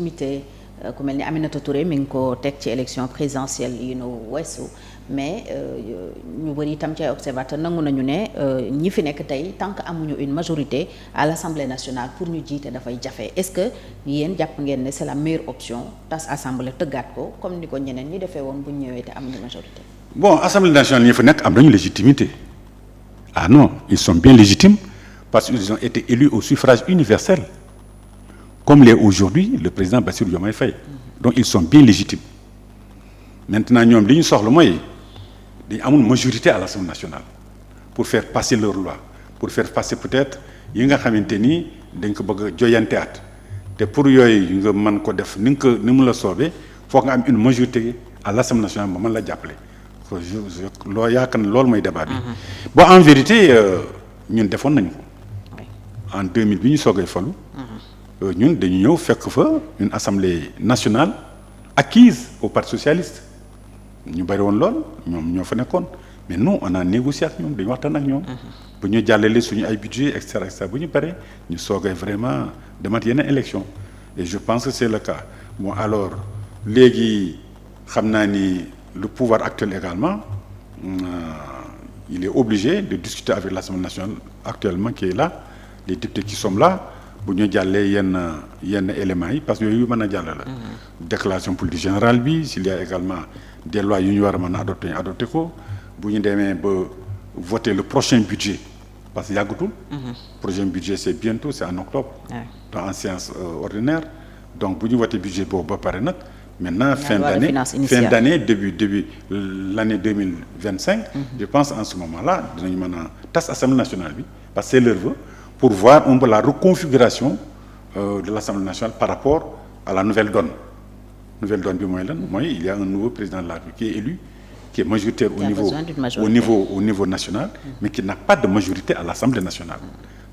imité ku mel ni Aminata Touré mi ngi ko teg ci élection présidentielle yu nu weesu mais ñu bëri itam ci ay observateur nangu nañu ne ñi fi nekk tey tant que amuñu une majorité à l'Assemblée nationale pour ñu jiite dafay jafe est-ce que yéen jàpp ngeen ne c'est la meilleure option tas assemblée tëggaat ko comme ni ko ñeneen ñi defee woon bu ñu ñëwee te amuñu majorité. Bon, Assemblée nationale ñi fa nekk am nañu légitimité. Ah non, ils sont bien légitimes parce qu'ils ont été élus au suffrage universel. Comme l'est aujourd'hui le président Bassirou Diomaye Faye. Donc ils sont bien légitimes. Maintenant ñoom li ñu soxla mooy dañu amul majorité à l'Assemblée nationale pour faire passer leur loi pour faire passer peut-être yi nga xamante ni dañ ko bëgg a joyanteat te pour yooyu nga mën ko def ni mu la soobee foog nga am une majorité à l'Assemblée nationale ba mën la jàppale. loo yaakaar ne loolu mooy débat bi. bon en vérité ñun defoon nañu ko. en 2000 bi ñu soogay falu. ñun dañu ñëw fekk fa une assemblée nationale acquise au parti socialiste ñu bari woon lool ñoom ñoo fa nekkoon mais nous on a négocié ak ñoom dañu waxtaan ak ñoom. bu ñu jàllale suñu ay budget et cetera bu ñu paree ñu soogay vraiment demat yeneen élection et je pense que c'est le cas bon alors léegi xam naa ni le pouvoir actuel également il est obligé de discuter avec l'Assemblée nationale actuellement qui est là les députés qui sont là. bu ñu jàllee yenn éléments yi parce que yooyu mën a jàll la. déclaration politique générale bi s'il y a également des lois yu ñu war a mën a adopté ko bu ñu demee ba voter le prochain budget parce que yàggatul. prochain budget c'est bientôt c'est en octobre. donc en séance ordinaire donc bu ñu voter budget boobu ba pare nag. maintenant fin d'année début l'année 2025. je pense en ce moment-là dinañu mën a tas Assemblée nationale bi parce que c'est leur vœu. Pour voir un peu la reconfiguration de l'Assemblée nationale par rapport à la nouvelle donne. Nouvelle donne bi mooy lan mooy il y a un nouveau président de la République qui est élu qui est majoritaire au niveau national mais qui n'a pas de majorité à l'Assemblée nationale.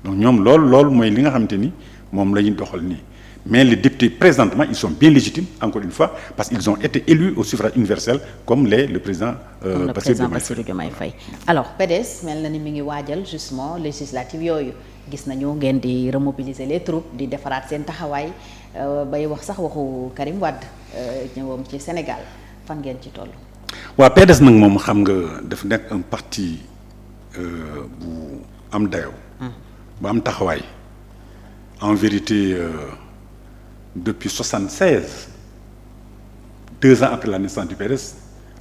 Donc ñoom loolu mooy li nga xamante ni moom la ñu doxal nii mais les députés présentement ils sont bien légitimes encore une fois parce qu'ils ont été élus au suffrage universel comme le président Bassirou Diomaye Faye. Alors PDS mel na ni mi ngi waajal justement législative yooyu. gis nañu ngeen di remobiliser les troupes di defaraat seen taxawaay bay wax sax waxu Karim Wade ñëwam ci Sénégal fan ngeen ci toll. waaw PDS nag moom xam nga dafa nekk un parti bu am dayo bu am taxawaay en vérité depuis 76 2 ans après la naissance du PDS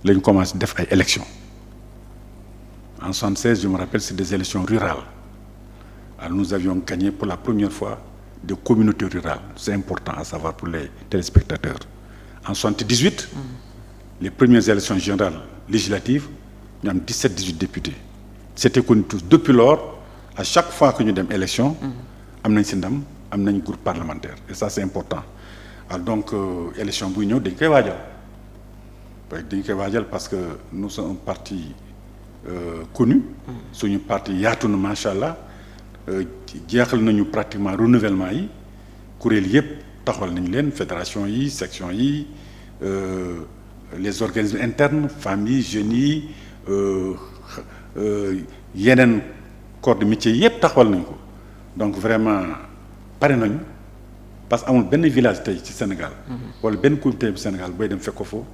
lañu commencé def ay élections en 76 je me rappelle c'est des élections rurales. Alors nous avions gagné pour la première fois des communautés rurales. C'est important à savoir pour les téléspectateurs. En 78, les premières élections générales législatives, nous avons 17-18 députés. C'était connu tous. Depuis lors, à chaque fois que nous avons des élections, nous avons un groupe parlementaire. Et ça, c'est important. Alors donc, élection Bouignon, nous avons parce que nous sommes un parti connu. C'est un parti Yatoun Machallah. jeexal nañu pratiquement renouvellement yi kuréel yëpp taxawal nañu leen fédération yi section yi les organismes internes famille jeunes yi yeneen corps de métier yëpp taxawal nañu ko donc vraiment pare nañu parce que amul benn village tey ci Sénégal wala benn communauté bu Sénégal booy dem fekk ko foofu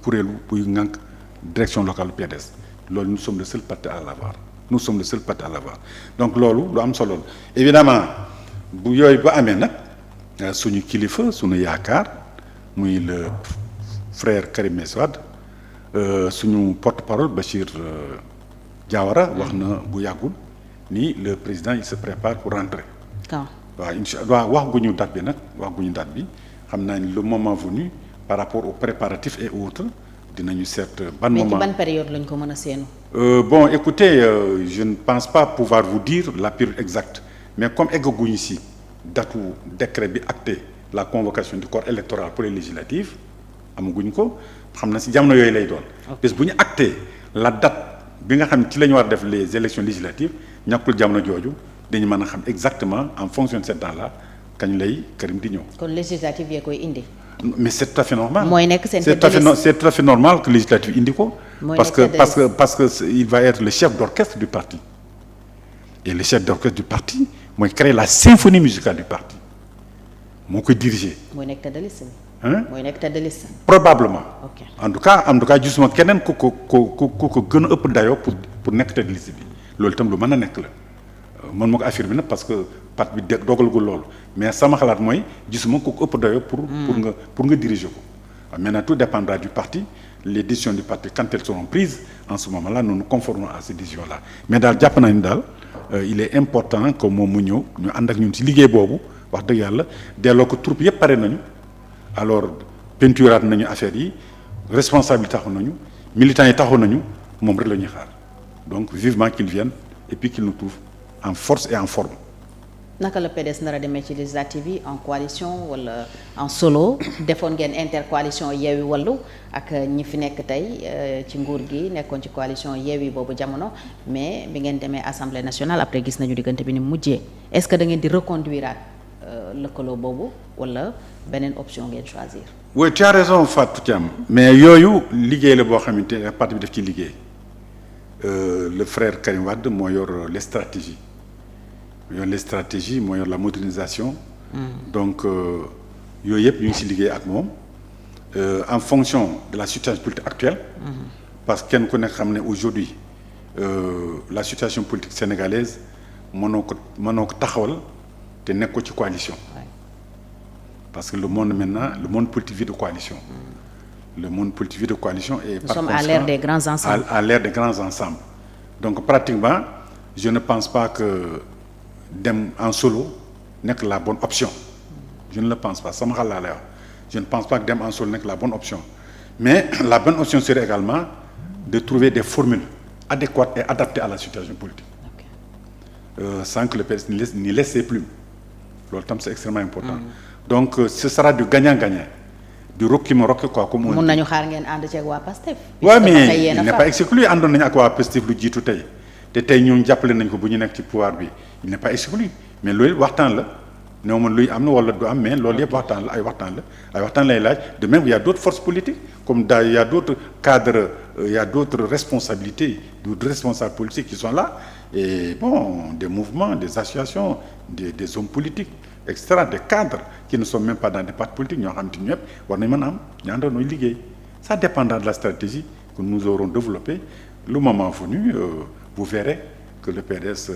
kuréelu buy ŋànk direction locale PDS loolu nous sommes le seul parti à l'avoir nous sommes le seul parti à l'avoir donc loolu lu am solo évidemment bu yooyu ba amee nag suñu kilifa suñu yaakaar muy le frère Karim Meïssa Wade suñu porte-parole Bachir Diawara wax na bu yàggul ni le président il se prépare pour rentrer. waaw incha allah wax guñu date bi nag wax guñu date bi xam naa ni le moment venu par rapport aux préparatifs et autres. dinañu seet ban moment mais ci ban période lañ ko mën a séenu. bon écoutez je ne pense pas pouvoir vous dire la période exacte mais comme eggaguñu ci datu décret bi acté la convocation du corps électoral pour les législatives amaguñ ko xam na ci jamono yooyu lay doon. parce que bu ñu acté la date bi nga xam ne ci la ñu war a def les élections législatives ñàkkul jamono jooju dañu mën a xam exactement en fonction de ce temps-là kañ lay Karim di ñëw. kon législative yee koy indi. mais c'est tout à fait normal. mooy nekk seen c'est tout à fait normal que législative indi ko. parce que il va être le chef d'orchestre du parti. et le chef d'orchestre du parti mooy créer la symphonie musicale du parti moo koy diriger. mooy nekk tête de liste bi. mooy nekk tête de liste. probablement. ok en tout cas gisuma keneen ku ko gën a ëpp dayoo pour nekk tête de liste bi loolu itam lu mën a nekk la man ma ko affirmer nag parce que parti bi dogalagul loolu mais sama xalaat mooy gisuma ku ko ëpp dayoo pour nga diriger ko. Maintenant tout dépendra du parti les décisions du parti quand elles seront prises en ce moment-là nous nous conformons à ces décisions-là mais daal jàpp nañu daal il est important que moom mu ñëw ñu ànd ak ñun ci liggéey boobu wax dëgg yàlla delloo ko troupe yëpp pare nañu alors peinturaat nañu affaire yi responsabilité taxu nañu militants yi taxu nañu moom rek la ñuy xaar donc vivement qu'il vienne et puis qu'il nous trouve en force et en forme. naka la PDS nar a demee ci législative yi en coalition wala en solo defoon ngeen intercoalition Yewwi Wallu ak ñi fi nekk tey ci nguur gi nekkoon ci coalition Yewwi boobu jamono mais bi ngeen demee assemblée nationale après gis nañu diggante bi ni mujjee est-ce que da ngeen di reconduire lëkkaloo boobu wala beneen option ngeen choisir. oui tu as raison Fatou Thiam mais yooyu liggéey la boo xamante ne parti bi daf ci liggéey le frère Karim Wade moo yor les stratégies. moo yor la modernisation. donc yooyu yëpp ñu ngi ci liggéey ak moom en fonction de la situation politique actuelle. parce que kenn ku nekk xam ne aujourd'hui la situation politique sénégalaise mënoo ko taxawal te nekk ko ci coalition. parce que le monde maintenant le monde politique vit de coalition. le monde politique vit de coalition et nous sommes à l'ère des grands ensembles. à l'ère des grands ensembles donc pratiquement je ne pense pas que dem en solo nekk la bonne option je ne le pense pas sama xalaat lay wax je ne pense pas que dem en solo nekk la bonne option mais la bonne option serait également de trouver des formules adéquates et adaptées à la situation politique. Sans que le PS n'y laisse ses plumes loolu tam c'est extrêmement important. Donc ce sera du gagnant-gagnant du rokki ma rokki quoi comme on dit. mun nañu xaar ngeen ànd ci ak waa Pastef. waaw mais il n'est pas exclu àndoon nañu ak waa Pastef lu jiitu tey te tey ñoom jàppale nañ ko bu ñu nekk ci pouvoir bi il n'est pas exclu mais loolu waxtaan la néew ma luy am na wala du am mais loolu yëpp waxtaan la ay waxtaan lay laaj de même il y a d'autres forces politiques comme il y a d'autres cadres il y a d'autres responsabilités d'autres responsables politiques qui sont là et bon des mouvements des associations des hommes politiques etc des cadres qui ne sont même pas dans des partis politiques ñoo xam te ñëpp war nañ mën a am ñu àndoon nooy liggéey ça dépendra de la stratégie que nous aurons développée le moment venu vous verrez que le PDS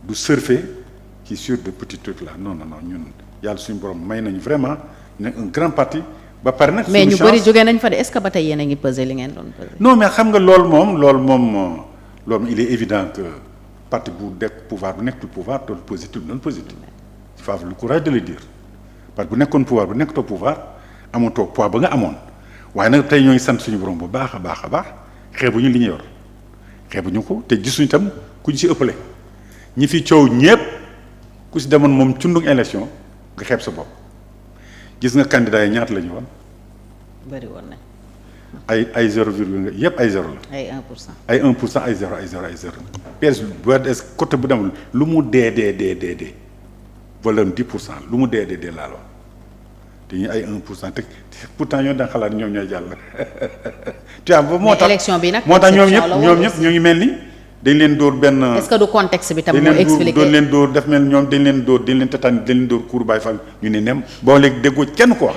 du surfer qui sur de petits trucs là non ñun yàlla suñu borom may nañu vraiment ne un grand parti ba pare nag. mais ñu bëri jógee nañ fa de est-ce que ba tey yéen a ngi peser li ngeen doon peser. non mais xam nga loolu moom il est évident que parti bu nekk pouvoir bu nekkul pouvoir doon positif doon positif il faut avoir le courage de le dire parce que bu nekkoon pouvoir bu nekkatoo pouvoir amatoo poids ba nga amoon waaye nag tey ñoo ngi sant suñu borom bu baax a baax xeebuñu li ñu yor xeebuñu ko te gisuñu itam ku ñu ci ëppale ñi fi coow ñépp ku ci demoon moom cundug élection nga xeeb sa bopp gis nga candidat yi ñaata la ñu woon. bëri woon nañ. ay 0 virgule nga yépp ay 0 la. ay 1%. ay 1% ay 0 ay 0 ay 0. PS bu des côté bu demul lu mu dee volume 10% lu mu dee laa la wax te ñu ay 1% te pourtant ñoo daan xalaat ñoom ñooy jàll. tu vois moo tax élection bi nag moo tax ñoom ñëpp ñoo ngi mel ni dañ leen dóor benn. est-ce que du contexte bi tam moo expliqué dañ leen dóor def mel ñoom dañ leen dóor tataan dañ leen dóor cour Baye Fall ñu ne nem boo léegi déggoo kenn ko wax.